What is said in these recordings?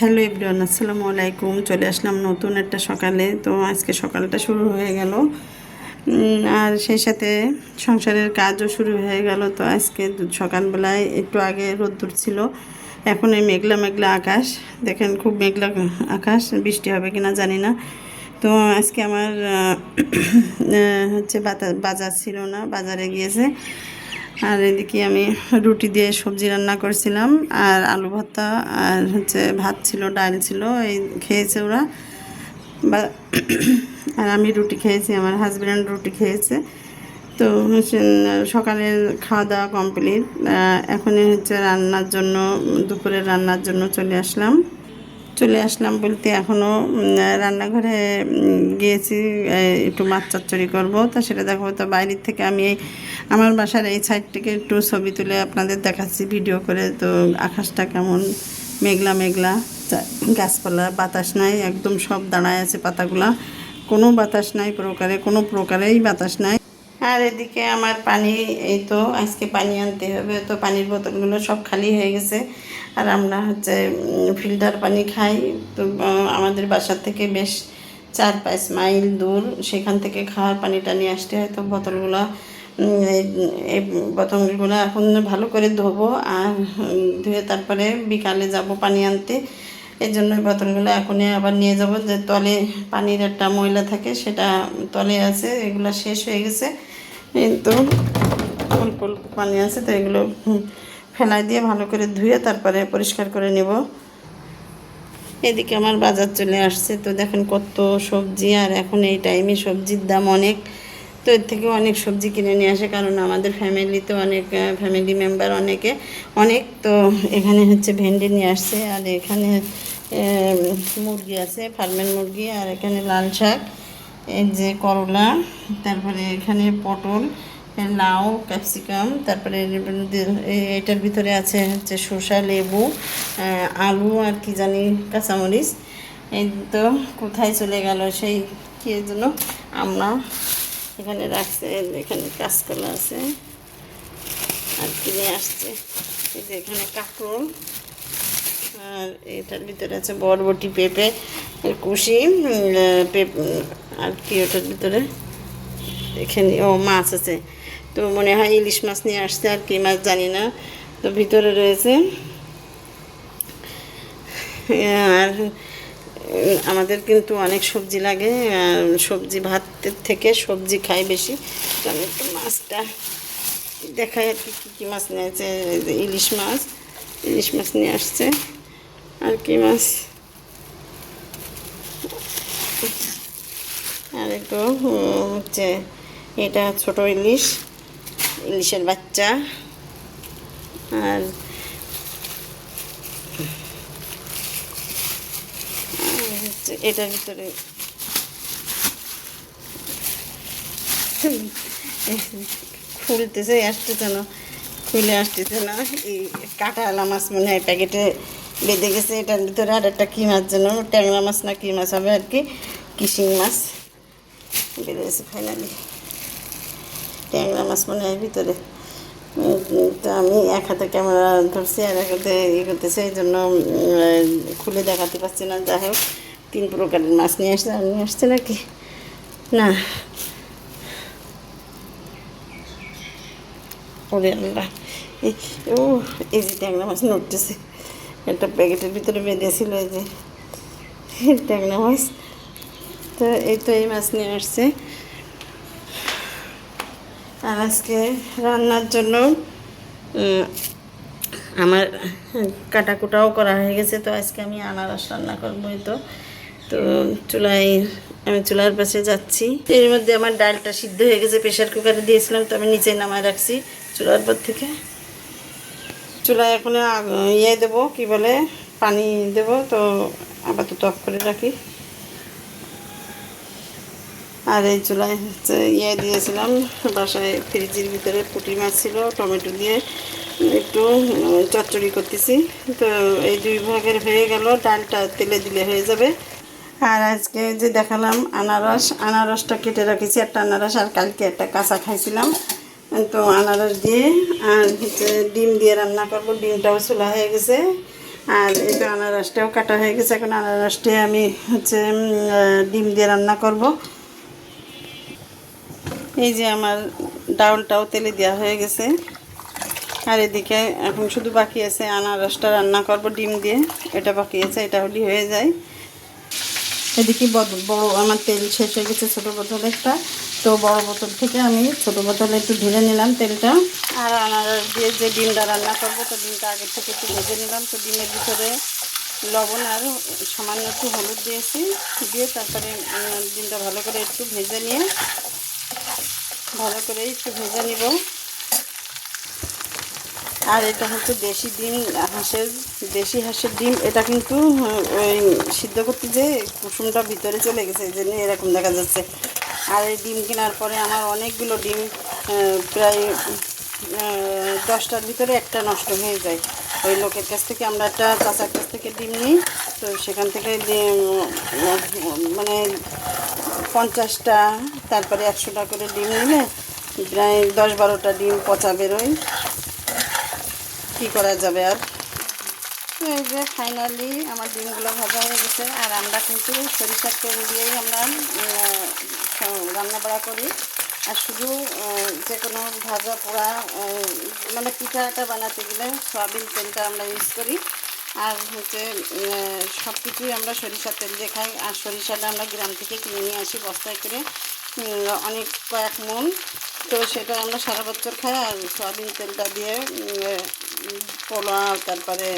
Hello everyone, আসসালামু আলাইকুম। চলে আসলাম নতুন একটা সকালে। তো আজকে সকালটা শুরু হয়ে গেল, আর সেই সাথে সংসারের কাজও শুরু হয়ে গেল। তো আজকে সকালবেলায় একটু আগে রোদ্দুর ছিল, এখন এই মেঘলা মেঘলা আকাশ। দেখেন, খুব মেঘলা আকাশ, বৃষ্টি হবে কিনা জানি না। তো আজকে আমার হচ্ছে বাজার ছিল না, বাজারে গিয়েছে। আর এদিকে আমি রুটি দিয়ে সবজি রান্না করছিলাম, আর আলু ভর্তা, আর হচ্ছে ভাত ছিল, ডাল ছিল, এই খেয়েছে ওরা। বা আর আমি রুটি খেয়েছি, আমার হাজব্যান্ড রুটি খেয়েছে। তো হচ্ছে সকালের খাওয়া দাওয়া কমপ্লিট। এখনই হচ্ছে রান্নার জন্য, দুপুরের রান্নার জন্য চলে আসলাম বলতে এখনও রান্নাঘরে গিয়েছি। একটু মাছ চচ্চড়ি করবো, তা সেটা দেখো। তো বাইরের থেকে আমি আমার বাসার এই সাইড থেকে একটু ছবি তুলে আপনাদের দেখাচ্ছি ভিডিও করে। তো আকাশটা কেমন মেঘলা মেঘলা, গাছপালা, বাতাস নাই, একদম সব দাঁড়ায় আছে পাতাগুলা, কোনো বাতাস নাই, কোনো প্রকারেই বাতাস নাই। আর এদিকে আমার পানি, এই তো আজকে পানি আনতে হবে। তো পানির বোতলগুলো সব খালি হয়ে গেছে। আর আমরা হচ্ছে ফিল্টার পানি খাই। তো আমাদের বাসার থেকে বেশ 4-5 মাইল দূর, সেখান থেকে খাওয়ার পানিটা নিয়ে আসতে হয়। তো বোতলগুলো এই বোতলগুলো এখন ভালো করে ধোবো, আর ধুয়ে তারপরে বিকালে যাব পানি আনতে। এই জন্য বোতলগুলো এখনই আবার নিয়ে যাব। যে তলে পানির একটা ময়লা থাকে, সেটা তলে আছে, এগুলো শেষ হয়ে গেছে। তো অল্প অল্প পানি আছে, তো এগুলো ফেলাই দিয়ে ভালো করে ধুয়ে তারপরে পরিষ্কার করে নেব। এদিকে আমার বাজার চলে আসছে। তো দেখেন কত সবজি, আর এখন এই টাইমে সবজির দাম অনেক। তো এর থেকে অনেক সবজি কিনে নিয়ে আসে, কারণ আমাদের ফ্যামিলিতে অনেক ফ্যামিলি মেম্বার অনেক। তো এখানে হচ্ছে ভেন্ডি নিয়ে আসছে, আর এখানে মুরগি আছে, ফার্মের মুরগি, আর এখানে লাল শাক, এই যে করলা, তারপরে এখানে পটল, লাউ, ক্যাপসিকাম, তারপরে এটার ভিতরে আছে হচ্ছে শসা, লেবু, আলু, আর কি জানি কাঁচামরিচ। এই তো কোথায় চলে গেল সেই কি জন্য আমরা এখানে রাখছে। এখানে কাঁচকলা আছে, আর কিনে আসছে। এই যে এখানে কাঁকরোল, আর এটার ভিতরে আছে বরবটি, পেঁপে, কুশি, আর কি ওটার ভিতরে এখানে মাছ আছে। তো মনে হয় ইলিশ মাছ নিয়ে আসছে, আর কি মাছ জানি না। তো ভিতরে রয়েছে। আর আমাদের কিন্তু অনেক সবজি লাগে, সবজি ভাতের থেকে সবজি খাই বেশি। তো আমি একটু মাছটা দেখাই আর কি কী মাছ নিয়েছে। ইলিশ মাছ নিয়ে আসছে। আর কি মাছ, আর একটু হচ্ছে এটা ছোট ইলিশের বাচ্চা। আর হচ্ছে এটার ভিতরে আসতেছে না, খুলে আসতেছে না। এই কাঁটাওয়ালা মাছ মনে হয় প্যাকেটে বেঁধে গেছে। এটার ভিতরে আর একটা কী মাছ যেন, ট্যাংরা মাছ না কী মাছ হবে আর কি, কিশিং মাছ বেরিয়েছে ফাইনালি। ট্যাংরা মাছ মনে হয় ভিতরে। তো আমি এক হাতে ক্যামেরা ধরছি, আর এক হাতে করতেছে, এই জন্য খুলে দেখাতে পারছি না। যাই হোক, 3 প্রকারের মাছ নিয়ে আসছে নাকি না। ওরে আল্লাহ, এই যে ট্যাংরা মাছ নড়তেছে। একটা প্যাকেটের ভিতরে বেঁধেছিল এই যে ট্যাংরা মাছ। তো এই মাছ নিয়ে আসছে। আর আজকে রান্নার জন্য আমার কাটাকুটাও করা হয়ে গেছে। তো আজকে আমি আনারস রান্না করবো। তো আমি চুলার পাশে যাচ্ছি। এর মধ্যে আমার ডালটা সিদ্ধ হয়ে গেছে, প্রেশার কুকারে দিয়েছিলাম, তো আমি নিচে নামায় রাখছি চুলার পর থেকে। চুলায় এখন দেবো, কি বলে, পানি দেবো। তো আপাতত অফ করে রাখি। আর এই চুলায় হচ্ছে দিয়েছিলাম, বাসায় ফ্রিজের ভিতরে পুঁটি মাছ ছিল, টমেটো দিয়ে একটু চচ্চড়ি করতেছি। তো এই 2 ভাগের হয়ে গেল, ডালটা তেলে দিলে হয়ে যাবে। আর আজকে যে দেখালাম আনারসটা কেটে রাখেছি, একটা আনারস, আর কালকে একটা কাঁচা খাইছিলাম। তো আনারস দিয়ে আর হচ্ছে ডিম দিয়ে রান্না করবো। ডিমটাও চুলা হয়ে গেছে, আর এই তো আনারসটাও কাটা হয়ে গেছে। এখন আনারসটা আমি হচ্ছে ডিম দিয়ে রান্না করব। এই যে আমার ডাউলটাও তেলে দেওয়া হয়ে গেছে। আর এদিকে এখন শুধু বাকি আছে আনারসটা রান্না করব ডিম দিয়ে, এটা বাকি আছে, এটা হলি হয়ে যায়। এদিকে বড় আমার তেল শেষ হয়ে গেছে ছোটো বোতলেরটা, তো বড় বোতল থেকে আমি ছোটো বোতলে একটু ঢেলে নিলাম তেলটা। আর আনারস দিয়ে যে ডিমটা রান্না করব, তো ডিমটা আগের থেকে একটু ভেজে নিলাম। তো ডিমের ভিতরে লবণ আর সামান্য একটু হলুদ দিয়েছি, দিয়ে তারপরে ডিমটা ভালো করে একটু ভেজে নিয়ে একটু ভেজে নিব। আর এটা হচ্ছে দেশি হাঁসের ডিম। এটা কিন্তু ওই সিদ্ধ করতে যে কুসুমটা ভিতরে চলে গেছে, এই জন্য এরকম দেখা যাচ্ছে। আর এই ডিম কেনার পরে আমার অনেকগুলো ডিম, প্রায় 10টার ভিতরে একটা নষ্ট হয়ে যায়। ওই লোকের কাছ থেকে আমরা একটা চাচার কাছ থেকে ডিম নিই, তো সেখান থেকে মানে 50টা তারপরে 100টা করে ডিম নিলে প্রায় 10-12টা ডিম পচা বেরোয়, কী করা যাবে আর। তো এই যে ফাইনালি আমার ডিমগুলো ভাজা হয়ে গেছে। আর আমরা কিন্তু সরিষার তেল দিয়েই আমরা রান্না বাড়া করি। আর শুধু যে কোনো ভাজা পোড়া মানে পিঠাটা বানাতে গেলে সয়াবিন তেলটা আমরা ইউজ করি। আর হচ্ছে সব কিছুই আমরা সরিষার তেল দিয়ে খাই। আর সরিষাটা আমরা গ্রাম থেকে কিনে নিয়ে আসি বস্তায় করে, অনেক কয়েক মন। তো সেটা আমরা সারা বছর খাই। আর সয়াবিন তেলটা দিয়ে পোলাও, তারপরে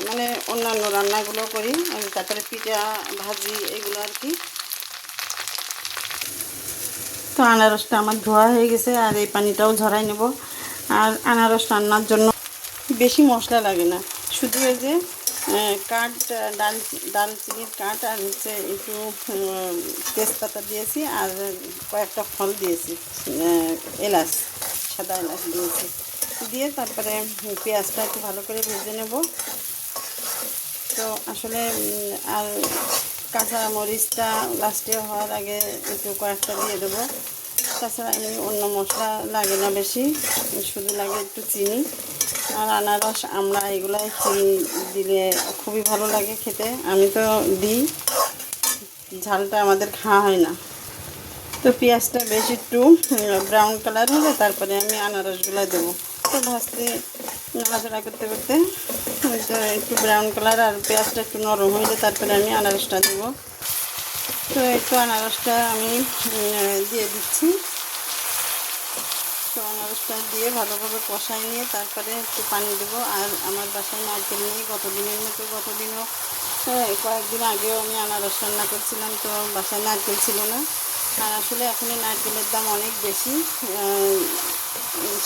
মানে অন্যান্য রান্নাগুলো করি, তারপরে পিঠা ভাজি এগুলো আর কি। তো আনারসটা আমার ধোয়া হয়ে গেছে, আর এই পানিটাও ঝরাই নেব। আর আনারস রান্নার জন্য বেশি মশলা লাগে না, শুধু এই যে কাঠ, দালচিনির কাঠ, আর হচ্ছে একটু তেজপাতা দিয়েছি, আর কয়েকটা ফল দিয়েছি, এলাচ, সাদা এলাচ দিয়েছি, দিয়ে তারপরে পেঁয়াজটা একটু ভালো করে ভেজে নেব। তো আসলে আর কাঁচা মরিচটা লাস্টে হওয়ার আগে একটু কয়েকটা দিয়ে দেবো। তাছাড়া এমনি অন্য মশলা লাগে না বেশি, শুধু লাগে একটু চিনি আর আনারস, আমরা এগুলাই চিনি দিলে খুবই ভালো লাগে খেতে। আমি তো দিই, ঝালটা আমাদের খাওয়া হয় না। তো পেঁয়াজটা বেশ একটু ব্রাউন কালার হলে তারপরে আমি আনারসগুলো দেবো। তো ভাজতে নাড়াচাড়া করতে করতে একটু ব্রাউন কালার আর পেঁয়াজটা একটু নরম হইলে তারপরে আমি আনারসটা দেবো। তো একটু আনারসটা আমি দিয়ে দিচ্ছি। তো আনারসটা দিয়ে ভালোভাবে কষাই নিয়ে তারপরে একটু পানি দেবো। আর আমার বাসায় নারকেল নেই, গতদিনও কয়েকদিন আগেও আমি আনারস রান্না করছিলাম, তো বাসায় নারকেল ছিল না। আর আসলে এখন নারকেলের দাম অনেক বেশি,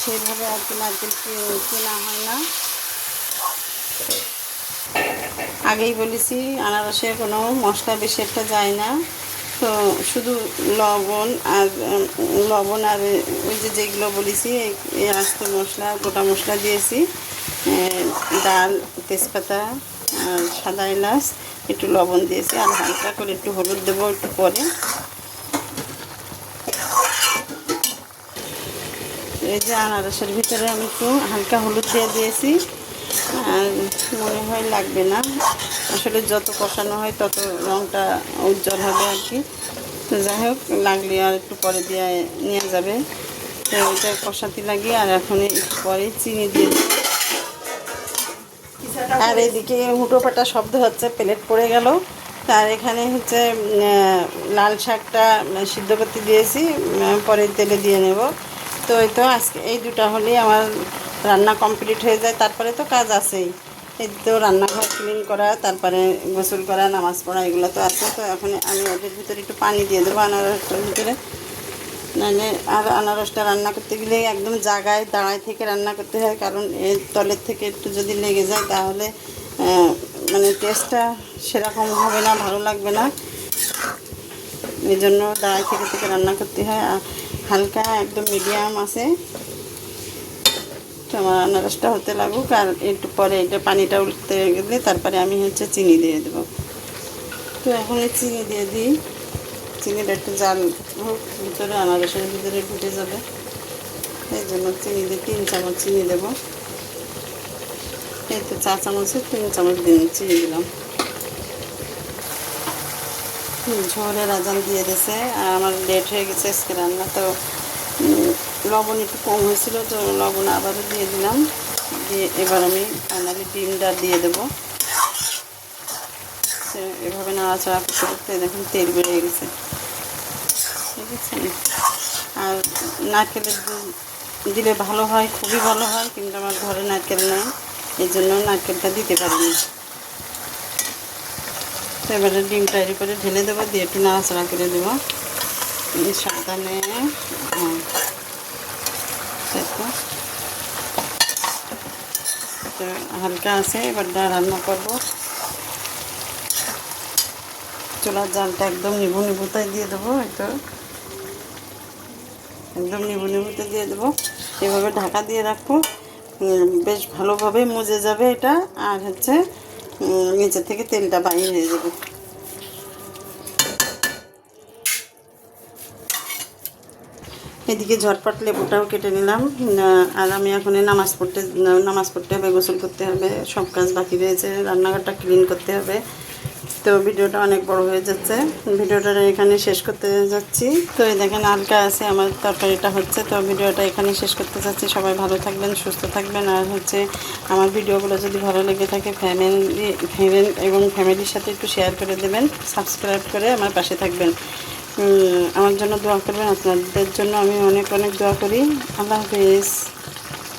সেভাবে আর কি নারকেল কেনা হয় না। আগেই বলেছি আনারসে কোনো মশলা বেশি একটা যায় না, তো শুধু লবণ আর ওই যেগুলো বলেছি এই আস্ত মশলা, গোটা মশলা দিয়েছি, ডাল, তেজপাতা আর সাদা এলাচ, একটু লবণ দিয়েছি, আর হালকা করে একটু হলুদ দেবো একটু পরে। এই যে আনারসের ভিতরে আমি একটু হালকা হলুদ দিয়ে দিয়েছি, আর মনে হয় লাগবে না, আসলে যত কষানো হয় তত রঙটা উজ্জ্বল হবে আর কি। তো যাই হোক, লাগলে আর একটু পরে দিয়ে নেওয়া যাবে। তো এটা কষাতে লাগে, আর এখন একটু পরে চিনি দিয়ে দেবো। আর এদিকে হুটো পাটা শব্দ হচ্ছে, প্লেট পড়ে গেল। তার এখানে হচ্ছে লাল শাকটা সিদ্ধ করতে দিয়েছি, পরে তেলে দিয়ে নেব। তো এই তো আজকে এই দুটো হলেই আমার রান্না কমপ্লিট হয়ে যায়। তারপরে তো কাজ আছেই, এই তো রান্নাঘর ক্লিন করা, তারপরে গোসল করা, নামাজ পড়া, এগুলো তো আছে। তো এখন আমি ওদের ভিতরে একটু পানি দিয়ে দেবো আনারসটার ভিতরে, নাহলে আর আনারসটা রান্না করতে গেলে একদম জায়গায় দাঁড়ায় থেকে রান্না করতে হয়, কারণ এর তলের থেকে একটু যদি লেগে যায় তাহলে মানে টেস্টটা সেরকম হবে না, ভালো লাগবে না। এই জন্য দাঁড়ায় থেকে রান্না করতে হয়। আর হালকা একদম মিডিয়াম আছে। তো আমার আনারসটা হতে লাগুক, আর একটু পরে এটা পানিটা উঠতে গেলে তারপরে আমি হচ্ছে চিনি দিয়ে দেবো। তো এখন চিনি দিয়ে দিই, চিনিটা একটু জাল হোক, ভিতরে আনারসের ভিতরে ঢুকে যাবে, এই জন্য চিনি দিয়ে 3 চামচ চিনি দেবো। এতে 4 চামচে 3 চামচ দিয়ে চিনি দিলাম। ঝোলের আজান দিয়ে দিয়েছে আর আমার লেট হয়ে গেছে আজকে রান্না, তো লবণ একটু কম হয়েছিল, তো লবণ আবারও দিয়ে দিলাম। দিয়ে এবার আমি ফাইনালি ডিমটা দিয়ে দেবো। এভাবে নাড়াচাড়া করতে করতে দেখুন তেল বেরিয়ে গেছে, ঠিক আছে। আর নারকেলের দুধ দিলে ভালো হয়, খুবই ভালো হয়, কিন্তু আমার ঘরে নারকেল নেই, এই জন্য নারকেলটা দিতে পারিনি। তো এবারে ডিমটা এর উপরে ঢেলে দেবো, দিয়ে একটু নাড়াচাড়া করে দেবো সাবধানে। তো হালকা আছে, এবার রান্না করবো। চুলার জালটা একদম নিভু নিভুতে দিয়ে দেবো, একটু একদম নিভু নিভুতে দিয়ে দেবো। এভাবে ঢাকা দিয়ে রাখবো, বেশ ভালোভাবে মজে যাবে এটা, আর হচ্ছে নিচে থেকে তেলটা বাইরে হয়ে যাবে। এদিকে ঝটপট লেবুটাও কেটে নিলাম। আর আমি এখন নামাজ পড়তে হবে, গোসল করতে হবে, সব কাজ বাকি রয়েছে, রান্নাঘরটা ক্লিন করতে হবে। তো ভিডিওটা অনেক বড় হয়ে যাচ্ছে, ভিডিওটা এখানে শেষ করতে যাচ্ছি। তো এই দেখেন হালকা আছে আমার তরকারিটা হচ্ছে, তো ভিডিওটা এখানে শেষ করতে যাচ্ছি। সবাই ভালো থাকবেন, সুস্থ থাকবেন, আর হচ্ছে আমার ভিডিওগুলো যদি ভালো লেগে থাকে ফ্যামিলির সাথে একটু শেয়ার করে দেবেন, সাবস্ক্রাইব করে আমার পাশে থাকবেন, আমার জন্য দোয়া করবেন। আপনাদের জন্য আমি অনেক অনেক দোয়া করি। আল্লাহ হাফিজ।